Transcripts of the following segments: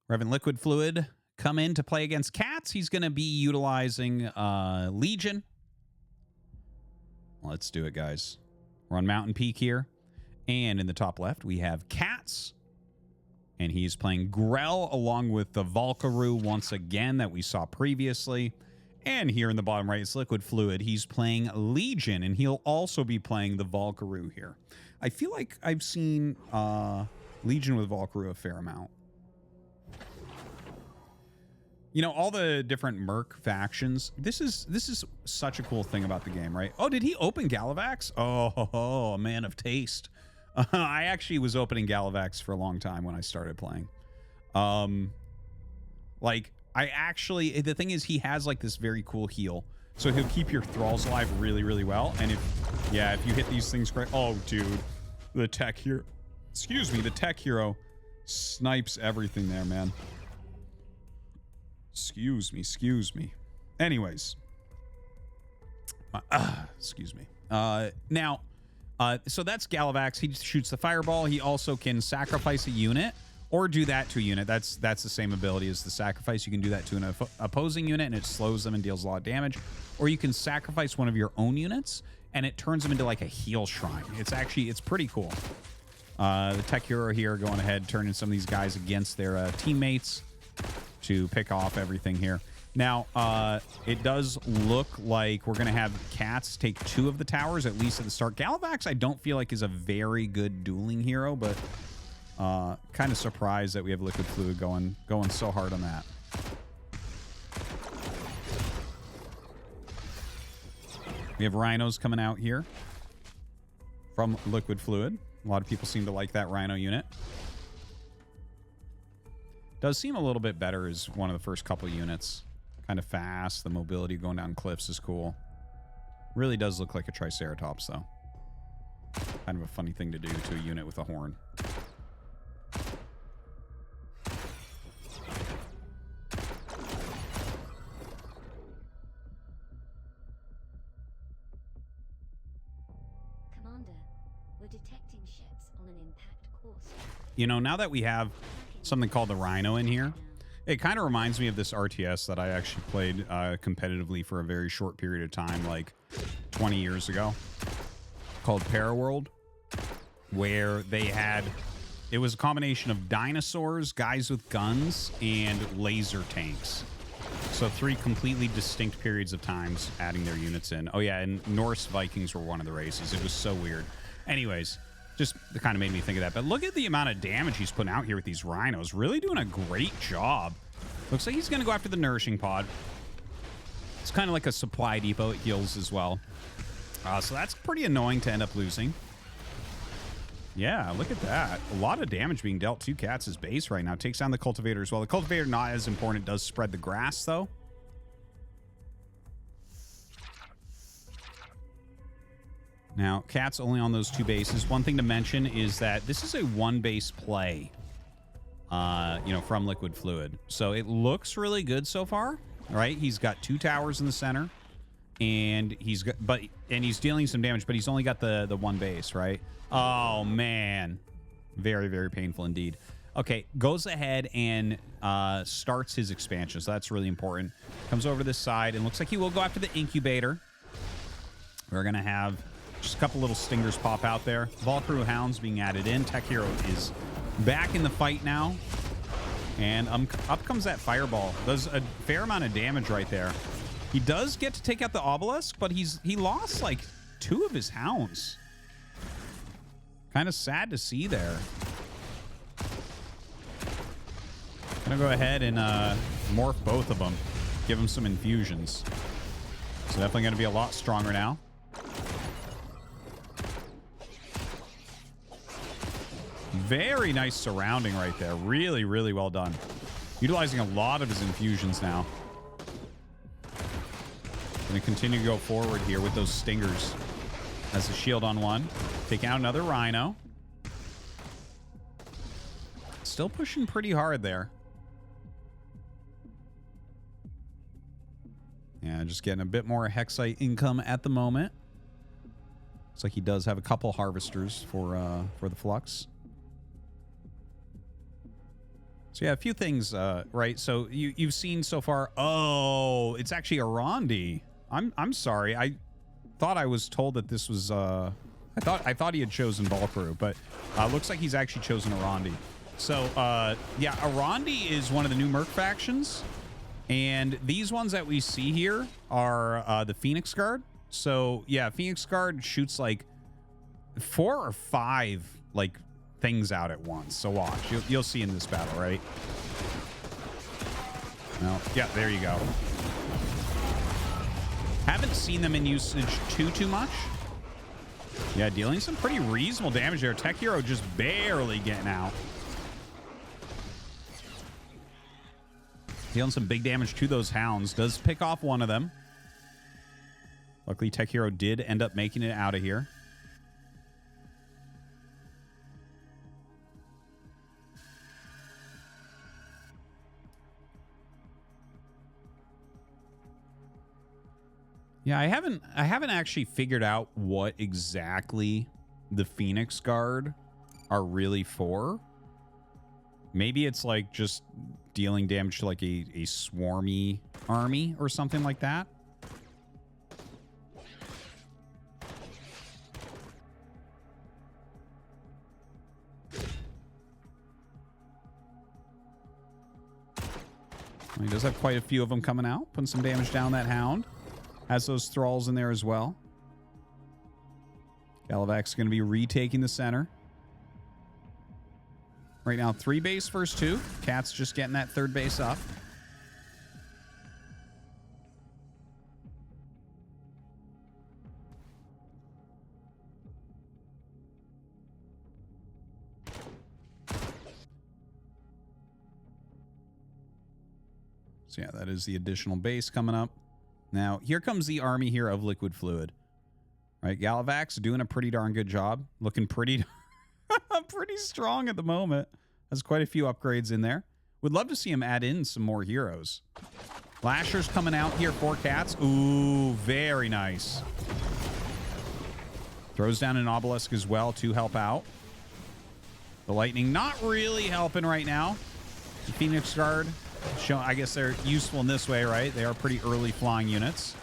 We're having Liquid Fluid come in to play against Cats. He's going to be utilizing Legion. Let's do it, guys. We're on Mountain Peak here. And in the top left, we have Cats. And he's playing Grell along with the Valkyrie once again that we saw previously. And here in the bottom right is Liquid Fluid. He's playing Legion, and he'll also be playing the Valkyrie here. I feel like I've seen Legion with Valkyrie a fair amount. You know, all the different Merc factions. This is such a cool thing about the game, right? Oh, did he open Galavax? Oh, a man of taste. I actually was opening Galavax for a long time when I started playing. Like, I actually, the thing is, he has like this very cool heal. So he'll keep your thralls alive really, really well. And if you hit these things great. Oh, dude, the tech hero. Excuse me, the tech hero snipes everything there, man. Excuse me. Anyways. Excuse me. Now, so that's Galavax. He shoots the fireball. He also can sacrifice a unit or do that to a unit. That's the same ability as the sacrifice. You can do that to an opposing unit and it slows them and deals a lot of damage. Or you can sacrifice one of your own units and it turns them into like a heal shrine. It's pretty cool. The tech hero here going ahead, turning some of these guys against their teammates to pick off everything here. Now, it does look like we're going to have Cats take 2 of the towers, at least at the start. Galavax, I don't feel like is a very good dueling hero, but kind of surprised that we have Liquid Fluid going so hard on that. We have Rhinos coming out here from Liquid Fluid. A lot of people seem to like that Rhino unit. Does seem a little bit better as one of the first couple units. Kind of fast. The mobility going down cliffs is cool. Really does look like a Triceratops, though. Kind of a funny thing to do to a unit with a horn. Commander, we're detecting ships on an impact course. You know, now that we have something called the Rhino in here, it kind of reminds me of this RTS that I actually played competitively for a very short period of time, like 20 years ago, called Paraworld, where they had, it was a combination of dinosaurs, guys with guns, and laser tanks. So 3 completely distinct periods of times adding their units in. Oh yeah, and Norse Vikings were one of the races. It was so weird. Anyways, just kind of made me think of that. But look at the amount of damage he's putting out here with these Rhinos. Really doing a great job. Looks like he's going to go after the Nourishing Pod. It's kind of like a supply depot. It heals as well. So that's pretty annoying to end up losing. Yeah, look at that. A lot of damage being dealt to Cats' base right now. Takes down the Cultivator as well. The Cultivator not as important. It does spread the grass, though. Now, Cat's only on those 2 bases. One thing to mention is that this is a 1-base play, you know, from Liquid Fluid. So it looks really good so far, right? He's got 2 towers in the center, and he's dealing some damage, but he's only got the 1 base, right? Oh man, very, very painful indeed. Okay, goes ahead and starts his expansion, so that's really important. Comes over to this side and looks like he will go after the incubator. We're gonna have just a couple little stingers pop out there. Valkyrie Hounds being added in. Tech Hero is back in the fight now. And up comes that fireball. Does a fair amount of damage right there. He does get to take out the obelisk, but he lost like 2 of his hounds. Kind of sad to see there. Gonna go ahead and morph both of them. Give them some infusions. So definitely gonna be a lot stronger now. Very nice surrounding right there. Really, really well done. Utilizing a lot of his infusions now. Going to continue to go forward here with those stingers. Has a shield on 1. Taking out another Rhino. Still pushing pretty hard there. Yeah, just getting a bit more Hexite income at the moment. Looks like he does have a couple harvesters for the Flux. So yeah, a few things, right? So you've seen so far. Oh, it's actually Arandi. I'm sorry. I thought I was told that this was. I thought he had chosen Valkyru, but looks like he's actually chosen Arandi. So yeah, Arandi is one of the new Merc factions, and these ones that we see here are the Phoenix Guard. So yeah, Phoenix Guard shoots like 4 or 5 like things out at once. So watch, you'll see in this battle, right? No, yeah, there you go. Haven't seen them in usage too much. Yeah, dealing some pretty reasonable damage there. Tech Hero just barely getting out. Dealing some big damage to those hounds. Does pick off one of them. Luckily, Tech Hero did end up making it out of here. Yeah, I haven't actually figured out what exactly the Phoenix Guard are really for. Maybe it's like just dealing damage to like a swarmy army or something like that. He does have quite a few of them coming out, putting some damage down that hound. Has those thralls in there as well. Galavac's going to be retaking the center. Right now, 3 base first 2. Cat's just getting that 3rd base up. So yeah, that is the additional base coming up. Now, here comes the army here of Liquid Fluid. Right, Galavac's doing a pretty darn good job. Looking pretty, pretty strong at the moment. Has quite a few upgrades in there. Would love to see him add in some more heroes. Lasher's coming out here for Cats. Ooh, very nice. Throws down an obelisk as well to help out. The lightning not really helping right now. The Phoenix Guard. I guess they're useful in this way, right? They are pretty early flying units.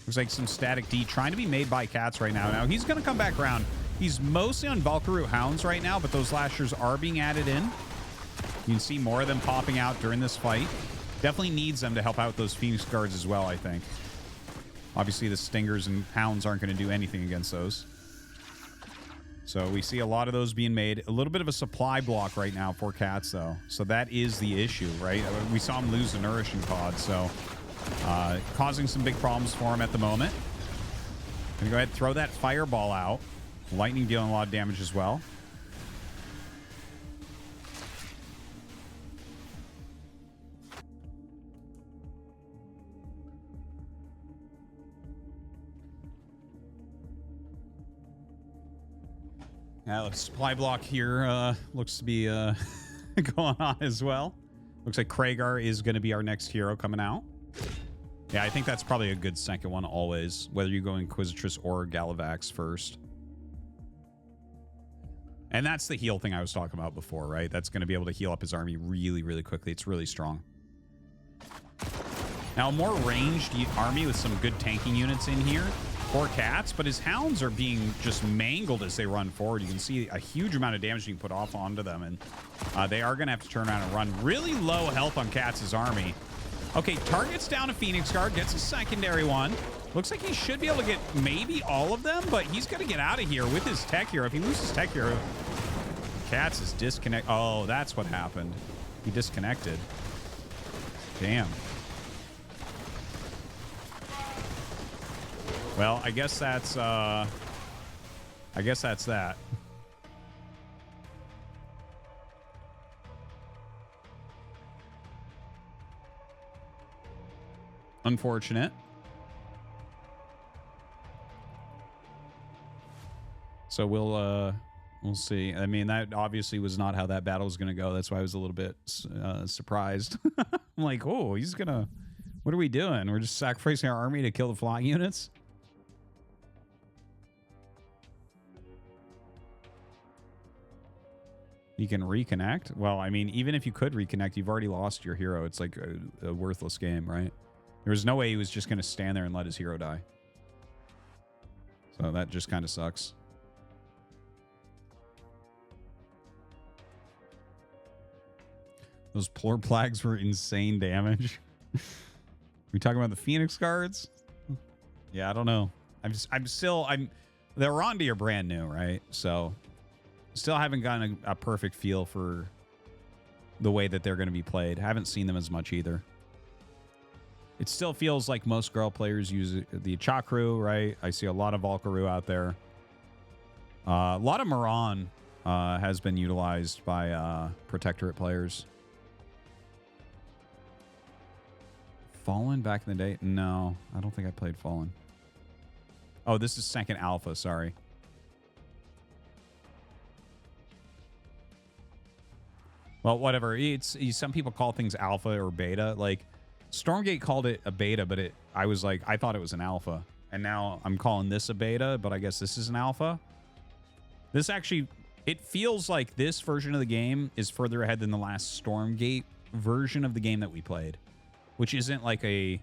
Looks like some static D trying to be made by Cats right now. Now, he's going to come back around. He's mostly on Valkyru Hounds right now, but those Lashers are being added in. You can see more of them popping out during this fight. Definitely needs them to help out those Phoenix Guards as well, I think. Obviously, the Stingers and Hounds aren't going to do anything against those. So we see a lot of those being made. A little bit of a supply block right now for Cats, though. So that is the issue, right? We saw him lose the Nourishing Pod, so causing some big problems for him at the moment. Gonna go ahead and throw that Fireball out. Lightning dealing a lot of damage as well. Yeah, the supply block here looks to be going on as well. Looks like Kragar is going to be our next hero coming out. Yeah, I think that's probably a good second one always, whether you go Inquisitress or Galavax first. And that's the heal thing I was talking about before, right? That's going to be able to heal up his army really, really quickly. It's really strong. Now, a more ranged army with some good tanking units in here for Cats, but his Hounds are being just mangled as they run forward. You can see a huge amount of damage you can put off onto them, and they are going to have to turn around and run. Really low health on Cats' army. Okay, targets down a Phoenix Guard, gets a secondary one. Looks like he should be able to get maybe all of them, but he's going to get out of here with his Tech Hero. If he loses Tech Hero, Cats is disconnect. Oh, that's what happened. He disconnected. Damn. Well, I guess that's that. Unfortunate. So we'll see. I mean, that obviously was not how that battle was going to go. That's why I was a little bit surprised. I'm like, oh, he's gonna. What are we doing? We're just sacrificing our army to kill the flying units. You can reconnect? Well, I mean, even if you could reconnect, you've already lost your hero. It's like a worthless game, right? There's no way he was just going to stand there and let his hero die. So that just kind of sucks. Those poor plagues were insane damage. We talking about the Phoenix cards? Yeah, I don't know. They're onto your brand new, right? So still haven't gotten a perfect feel for the way that they're going to be played. Haven't seen them as much either. It still feels like most girl players use the Chakru, right? I see a lot of Valkyru out there. A lot of Moran has been utilized by Protectorate players. Fallen back in the day? No, I don't think I played Fallen. Oh, this is second alpha, sorry. Well, whatever. Some people call things alpha or beta. Like, Stormgate called it a beta, but I thought it was an alpha. And now I'm calling this a beta, but I guess this is an alpha. This actually, it feels like this version of the game is further ahead than the last Stormgate version of the game that we played, which isn't like a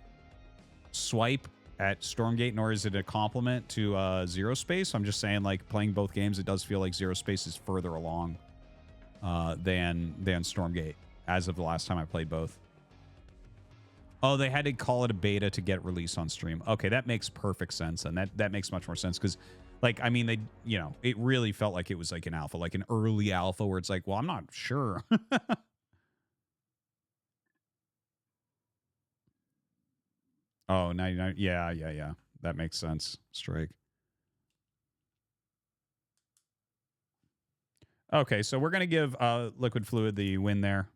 swipe at Stormgate, nor is it a compliment to ZeroSpace. I'm just saying, like, playing both games, it does feel like ZeroSpace is further along than Stormgate as of the last time I played both. Oh, they had to call it a beta to get released on stream. Okay, that makes perfect sense, and that makes much more sense because, like, I mean, it really felt like it was like an alpha, like an early alpha where it's like, well, I'm not sure. Oh, 99. Yeah. That makes sense. Strike. Okay, so we're going to give Liquid Fluid the win there.